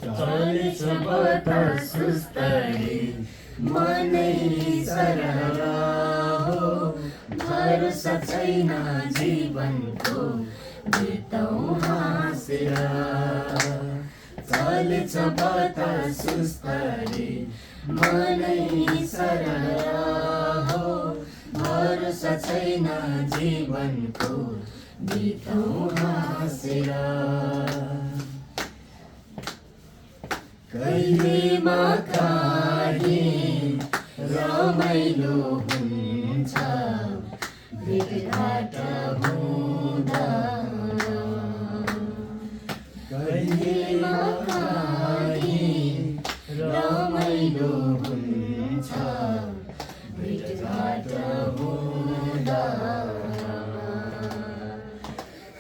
चलेछ बतास सुस्तरी मनै सरर हो भरोसा छैन जीवनको बितौँ हाँसेर चलेछ बतास सुस्तरी मनै सरर हो भरोसा छैन जीवनको बितौँ हाँसेर कहिलेमा काहीँ रमाइलो हुन्छ भेटघाट हुँदा कहिलेमा काहीँ रमाइलो हुन्छ भेटघाट हुँदा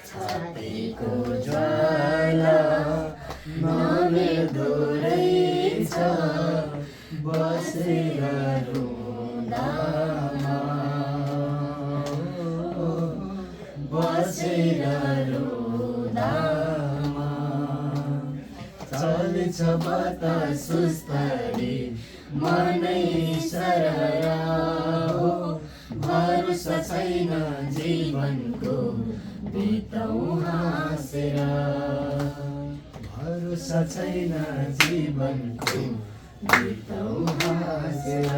छातीको ज्वाला नमेर्दो रहेछ बसेर रुँदामा बसेर रुँदामा चलेछ बतास सुस्तरी मनै सरर हो भरोसा छैन जीवनको बितौँ हाँसेर भरोसा छैन जीवनको बितौँ हाँसेर